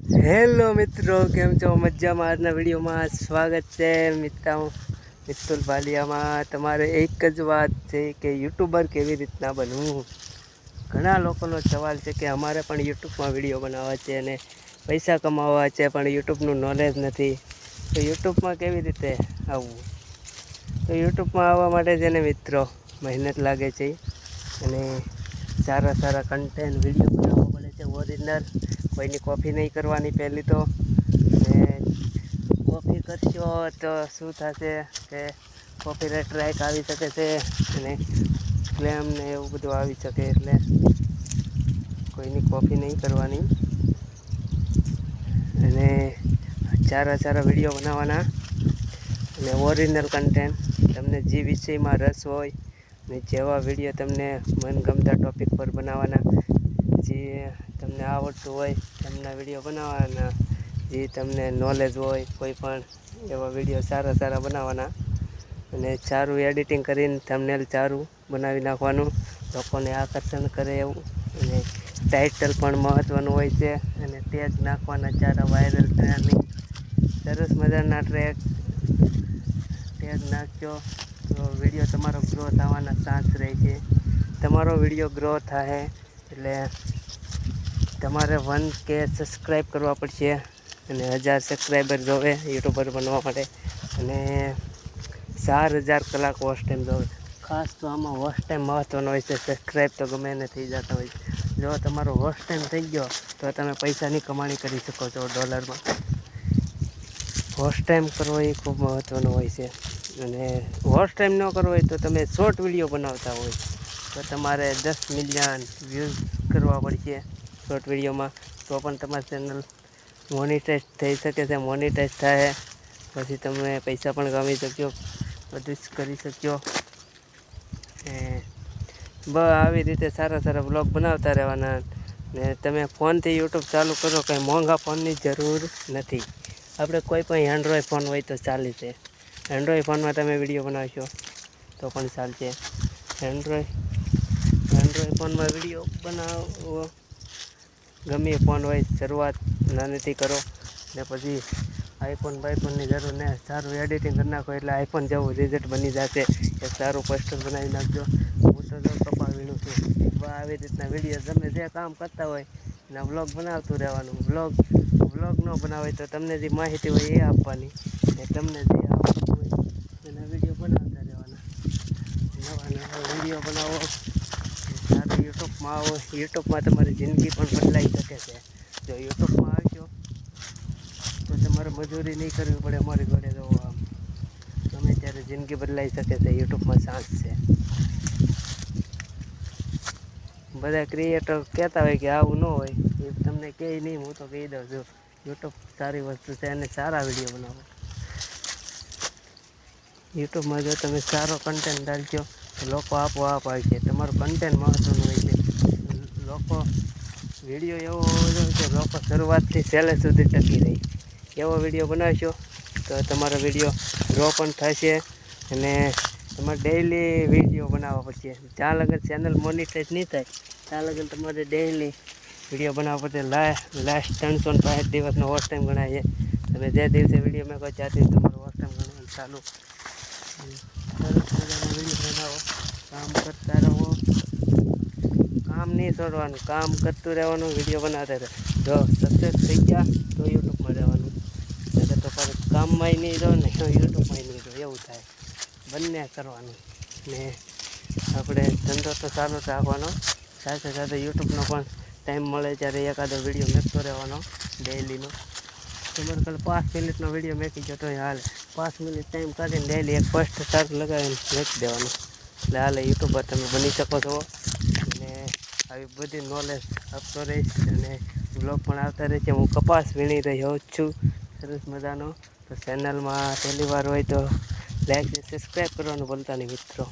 Hello મિત્રો, કેમ છો? મજામાં? આજના વિડીયોમાં સ્વાગત છે મિત્તુલ ભાલિયામાં. તમારે એક જ વાત છે કે યુટ્યુબર કેવી રીતના બનવું. ઘણા લોકોનો સવાલ છે કે અમારે પણ યુટ્યુબમાં વિડીયો બનાવવા છે અને પૈસા કમાવવા છે, પણ યુટ્યુબનું નોલેજ નથી. તો યુટ્યુબમાં કેવી રીતે આવવું? તો યુટ્યુબમાં આવવા માટે છે ને મિત્રો, મહેનત લાગે છે અને સારા સારા કન્ટેન્ટ વિડીયો બનાવવા પડે છે ઓરિજિનલ. કોઈની કોપી નહીં કરવાની પહેલી તો. ને કોપી કરશો તો શું થશે કે કોપીરાઇટ સ્ટ્રાઇક આવી શકે છે અને ક્લેમ ને એવું બધું આવી શકે, એટલે કોઈની કોપી નહીં કરવાની અને સારા સારા વિડીયો બનાવવાના અને ઓરિજિનલ કન્ટેન્ટ. તમને જે વિષયમાં રસ હોય ને જેવા વિડીયો તમને મનગમતા ટૉપિક પર બનાવવાના, જે તમને આવડતું હોય તેમના વિડીયો બનાવવાના, જે તમને નોલેજ હોય કોઈ પણ એવા વિડીયો સારા સારા બનાવવાના અને સારું એડિટિંગ કરીને થંબનેલ સારું બનાવી નાખવાનું, લોકોને આકર્ષણ કરે એવું. અને ટાઇટલ પણ મહત્ત્વનું હોય છે અને ટેગ નાખવાના સારા વાયરલ ટ્રેન્ડિંગ સરસ મજાના ટેગ નાખજો તો વિડીયો તમારો ગ્રો થવાના ચાન્સ રહે છે. તમારો વિડીયો ગ્રો થાય એટલે તમારે 1K સબસ્ક્રાઈબ કરવા પડશે અને 1000 સબસ્ક્રાઈબર જોવે યુટ્યુબર બનવા માટે અને 4000 કલાક વોચ ટાઈમ જોવે. ખાસ તો આમાં વોચ ટાઈમ મહત્ત્વનો હોય છે. સબસ્ક્રાઈબ તો ગમે એને થઈ જતા હોય છે. જો તમારો વોચ ટાઈમ થઈ ગયો તો તમે પૈસાની કમાણી કરી શકો છો ડોલરમાં. વોચ ટાઈમ કરવો એ ખૂબ મહત્ત્વનો હોય છે અને વોચ ટાઈમ ન કરવો હોય તો તમે શોર્ટ વિડીયો બનાવતા હોય તો તમારે 10 મિલિયન વ્યૂઝ કરવા પડશે શોર્ટ વિડીયોમાં, તો પણ તમારી ચેનલ મોનિટાઈઝ થઈ શકે છે. મોનિટાઈઝ થાય પછી તમે પૈસા પણ કમાઈ શકશો, બધું જ કરી શકશો. આવી રીતે સારા સારા બ્લોગ બનાવતા રહેવાના ને તમે ફોનથી યુટ્યુબ ચાલુ કરો. કંઈ મોંઘા ફોનની જરૂર નથી. આપણે કોઈ પણ એન્ડ્રોઈડ ફોન હોય તો ચાલે છે. એન્ડ્રોઈડ ફોનમાં તમે વિડીયો બનાવશો તો પણ ચાલશે. એન્ડ્રોઈડ ફોનમાં વિડીયો બનાવો ગમે એ ફોન હોય, શરૂઆત નાનીથી કરો ને પછી આઈફોનની જરૂર ને સારું એડિટિંગ કરી નાખો એટલે આઈફોન જેવું રિઝલ્ટ બની જશે. એક સારું પોસ્ટર બનાવી નાખજો. હું તો કપા વીણું છું. આવી રીતના વિડીયો તમે જે કામ કરતા હોય એના વ્લોગ બનાવતું રહેવાનું. વ્લોગ ન બનાવે તો તમને જે માહિતી હોય એ આપવાની ને તમને જે આવડતું હોય એના વિડીયો બનાવતા રહેવાના. નવા નવા વિડીયો બનાવો, સારું યુટ્યુબમાં આવો. યુટ્યુબમાં તમારી જિંદગી પણ બદલાઈ શકે છે. જો યુટ્યુબમાં આવશો તો તમારે મજૂરી નહીં કરવી પડે. અમારી જોડે તો આમ ગમે ત્યારે જિંદગી બદલાઈ શકે છે. યુટ્યુબમાં ચાન્સ છે. બધા ક્રિએટર કહેતા હોય કે આવું ન હોય, એ તમને કહે નહીં, હું તો કહી દઉં છું. યુટ્યુબ સારી વસ્તુ છે અને સારા વિડીયો બનાવો. યુટ્યુબમાં જો તમે સારો કન્ટેન્ટ ડાલશો તો લોકો આપોઆપ આવશે. તમારું કન્ટેન્ટ મહત્ત્વનું હોય છે. લોકો વિડીયો એવો હોવો જોઈએ કે લોકો શરૂઆતથી છેલ્લે સુધી ટકી રહે એવો વિડીયો બનાવશો તો તમારો વિડીયો ગ્રો પણ થશે અને તમારે ડેઈલી વિડીયો બનાવવા પડશે. જ્યાં લગન ચેનલ મોનિટાઈઝ નહીં થાય ત્યાં લગન તમારે ડેઈલી વિડીયો બનાવવા પડશે. લાસ્ટ 365 દિવસનો વોચ ટાઈમ ગણાય છે. તમે જે દિવસે વિડીયો મેં કહો ત્યાં દિવસે તમારો વોચ ટાઈમ ગણવાનું ચાલુ. સરસ મજાનો વિડીયો બનાવો, કામ કરતા રહો, કામ નહીં છોડવાનું, કામ કરતું રહેવાનું, વિડીયો બનાવતા રહે. જો સક્સેસ થઈ ગયા તો યુટ્યુબમાં રહેવાનું, નહીંતર તો કામમાંય નહીં રહો ને યુટ્યુબમાંય નહીં રહો, એવું થાય. બંને કરવાનું ને આપણે ધંધો તો ચાલુ જ રાખવાનો. સાથે સાથે યુટ્યુબનો પણ ટાઈમ મળે ત્યારે એકાદો વિડીયો મેકતો રહેવાનો ડેઈલીનો. તમારે કાલે 5 મિનિટનો વિડીયો મેકી ગયો તો હાલે. 5 મિનિટ ટાઈમ કાઢીને ડેઈલી એક પોસ્ટ ચાર્જ લગાવીને મેકી દેવાનું એટલે હાલે. યુટ્યુબર તમે બની શકો છો અને આવી બધી નોલેજ આપતો રહીશ અને બ્લોગ પણ આવતા રહેશે. હું કપાસ વીણી રહ્યો છું સરસ મજાનો. તો ચેનલમાં પહેલી વાર હોય તો લાઈક અને સબસ્ક્રાઈબ કરવાનું ભૂલતા નહીં મિત્રો.